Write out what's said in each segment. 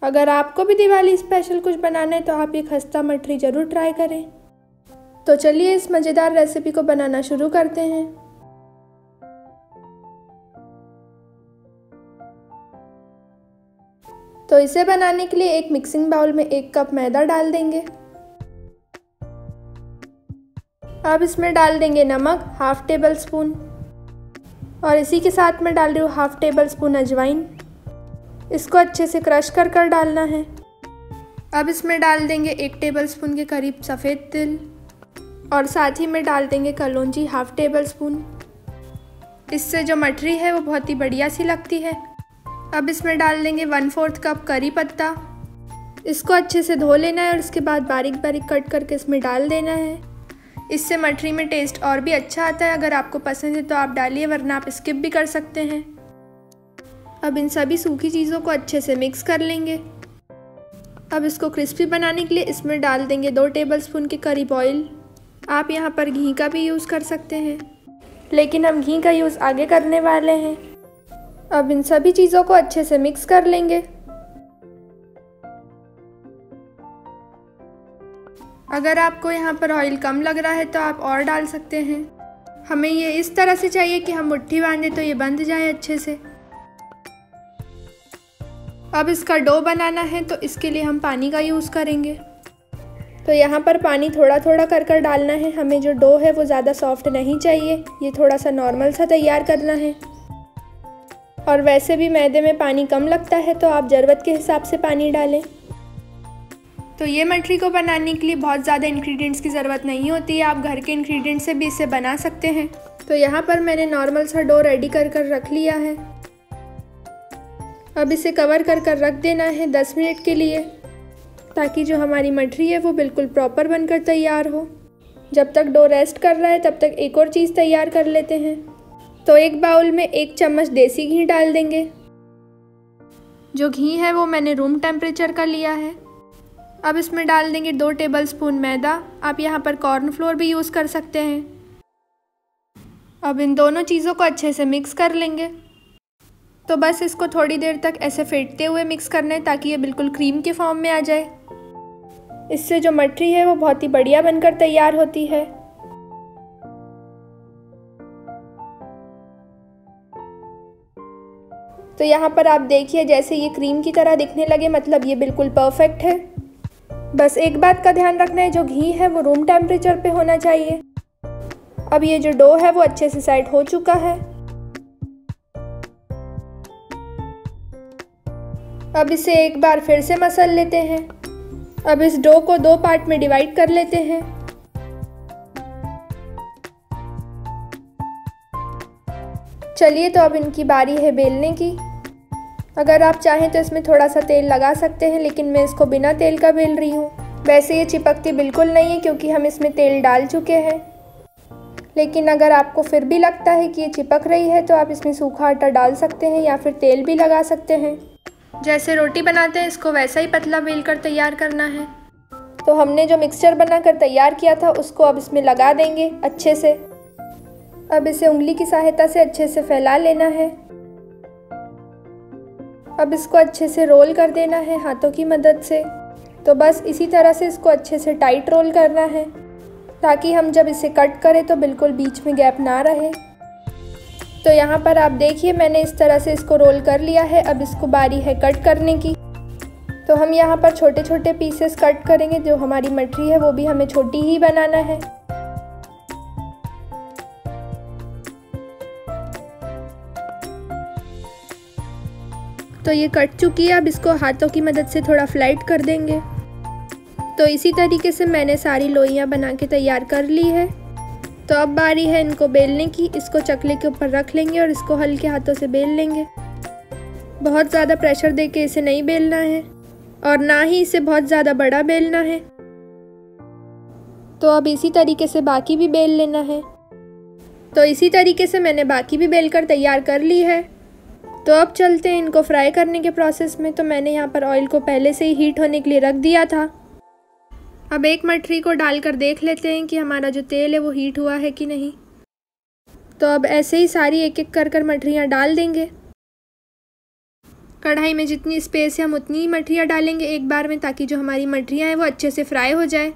अगर आपको भी दिवाली स्पेशल कुछ बनाना है तो आप ये खस्ता मठरी ज़रूर ट्राई करें। तो चलिए इस मज़ेदार रेसिपी को बनाना शुरू करते हैं। तो इसे बनाने के लिए एक मिक्सिंग बाउल में 1 कप मैदा डाल देंगे। अब इसमें डाल देंगे नमक ½ टेबल स्पून और इसी के साथ में डाल रही हूँ ½ टेबल स्पून अजवाइन। इसको अच्छे से क्रश कर डालना है। अब इसमें डाल देंगे 1 टेबल स्पून के करीब सफ़ेद तिल और साथ ही में डाल देंगे कलौंजी ½ टेबल स्पून। इससे जो मठरी है वो बहुत ही बढ़िया सी लगती है। अब इसमें डाल देंगे 1/4 कप करी पत्ता। इसको अच्छे से धो लेना है और इसके बाद बारीक बारीक कट करके इसमें डाल देना है। इससे मठरी में टेस्ट और भी अच्छा आता है। अगर आपको पसंद है तो आप डालिए, वरना आप स्किप भी कर सकते हैं। अब इन सभी सूखी चीज़ों को अच्छे से मिक्स कर लेंगे। अब इसको क्रिस्पी बनाने के लिए इसमें डाल देंगे 2 टेबल स्पून के करीब ऑयल। आप यहाँ पर घी का भी यूज़ कर सकते हैं, लेकिन हम घी का यूज़ आगे करने वाले हैं। अब इन सभी चीज़ों को अच्छे से मिक्स कर लेंगे। अगर आपको यहाँ पर ऑयल कम लग रहा है तो आप और डाल सकते हैं। हमें ये इस तरह से चाहिए कि हम मुट्ठी बांधे तो ये बंध जाए अच्छे से। अब इसका डो बनाना है तो इसके लिए हम पानी का यूज़ करेंगे। तो यहाँ पर पानी थोड़ा थोड़ा कर डालना है। हमें जो डो है वो ज़्यादा सॉफ्ट नहीं चाहिए, ये थोड़ा सा नॉर्मल सा तैयार करना है। और वैसे भी मैदे में पानी कम लगता है तो आप ज़रूरत के हिसाब से पानी डालें। तो ये मठरी को बनाने के लिए बहुत ज़्यादा इंग्रेडिएंट्स की ज़रूरत नहीं होती है, आप घर के इंग्रेडिएंट्स से भी इसे बना सकते हैं। तो यहाँ पर मैंने नॉर्मल सा डो रेडी कर रख लिया है। अब इसे कवर कर रख देना है 10 मिनट के लिए, ताकि जो हमारी मठरी है वो बिल्कुल प्रॉपर बनकर तैयार हो। जब तक डो रेस्ट कर रहा है तब तक एक और चीज़ तैयार कर लेते हैं। तो एक बाउल में 1 चम्मच देसी घी डाल देंगे। जो घी है वो मैंने रूम टेम्परेचर का लिया है। अब इसमें डाल देंगे 2 टेबल स्पून मैदा। आप यहाँ पर कॉर्नफ्लोर भी यूज़ कर सकते हैं। अब इन दोनों चीज़ों को अच्छे से मिक्स कर लेंगे। तो बस इसको थोड़ी देर तक ऐसे फेंटते हुए मिक्स करना है, ताकि ये बिल्कुल क्रीम के फॉर्म में आ जाए। इससे जो मठरी है वो बहुत ही बढ़िया बनकर तैयार होती है। तो यहाँ पर आप देखिए, जैसे ये क्रीम की तरह दिखने लगे, मतलब ये बिल्कुल परफेक्ट है। बस एक बात का ध्यान रखना है, जो घी है वो रूम टेम्परेचर पे होना चाहिए। अब ये जो डो है वो अच्छे से सेट हो चुका है। अब इसे एक बार फिर से मसल लेते हैं। अब इस डो को 2 पार्ट में डिवाइड कर लेते हैं। चलिए, तो अब इनकी बारी है बेलने की। अगर आप चाहें तो इसमें थोड़ा सा तेल लगा सकते हैं, लेकिन मैं इसको बिना तेल का बेल रही हूँ। वैसे ये चिपकती बिल्कुल नहीं है, क्योंकि हम इसमें तेल डाल चुके हैं। लेकिन अगर आपको फिर भी लगता है कि ये चिपक रही है तो आप इसमें सूखा आटा डाल सकते हैं या फिर तेल भी लगा सकते हैं। जैसे रोटी बनाते हैं इसको वैसा ही पतला बेल कर तैयार करना है। तो हमने जो मिक्सचर बनाकर तैयार किया था उसको अब इसमें लगा देंगे अच्छे से। अब इसे उंगली की सहायता से अच्छे से फैला लेना है। अब इसको अच्छे से रोल कर देना है हाथों की मदद से। तो बस इसी तरह से इसको अच्छे से टाइट रोल करना है, ताकि हम जब इसे कट करें तो बिल्कुल बीच में गैप ना रहे। तो यहाँ पर आप देखिए, मैंने इस तरह से इसको रोल कर लिया है। अब इसको बारी है कट करने की। तो हम यहाँ पर छोटे छोटे पीसेस कट करेंगे। जो हमारी मठरी है वो भी हमें छोटी ही बनाना है। तो ये कट चुकी है। अब इसको हाथों की मदद से थोड़ा फ्लैट कर देंगे। तो इसी तरीके से मैंने सारी लोइयाँ बना के तैयार कर ली है। तो अब बारी है इनको बेलने की। इसको चकले के ऊपर रख लेंगे और इसको हल्के हाथों से बेल लेंगे। बहुत ज़्यादा प्रेशर देके इसे नहीं बेलना है और ना ही इसे बहुत ज़्यादा बड़ा बेलना है। तो अब इसी तरीके से बाकी भी बेल लेना है। तो इसी तरीके से मैंने बाकी भी बेल कर तैयार कर ली है। तो अब चलते हैं इनको फ्राई करने के प्रोसेस में। तो मैंने यहाँ पर ऑयल को पहले से ही हीट होने के लिए रख दिया था। अब एक मठरी को डालकर देख लेते हैं कि हमारा जो तेल है वो हीट हुआ है कि नहीं। तो अब ऐसे ही सारी एक एक कर मठरियाँ डाल देंगे। कढ़ाई में जितनी स्पेस है हम उतनी ही मठरियाँ डालेंगे एक बार में, ताकि जो हमारी मठरियाँ हैं वो अच्छे से फ्राई हो जाए।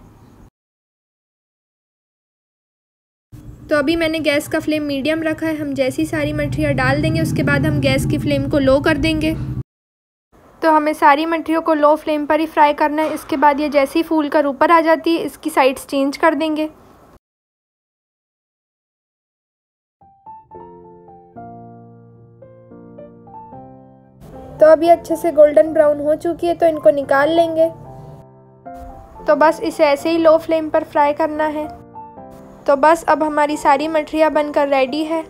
तो अभी मैंने गैस का फ्लेम मीडियम रखा है। हम जैसी सारी मठरियाँ डाल देंगे उसके बाद हम गैस की फ्लेम को लो कर देंगे। तो हमें सारी मठरियों को लो फ्लेम पर ही फ्राई करना है। इसके बाद ये जैसी फूल कर ऊपर आ जाती है इसकी साइड्स चेंज कर देंगे। तो अभी अच्छे से गोल्डन ब्राउन हो चुकी है, तो इनको निकाल लेंगे। तो बस इसे ऐसे ही लो फ्लेम पर फ्राई करना है। तो बस अब हमारी सारी मठरियाँ बनकर रेडी है।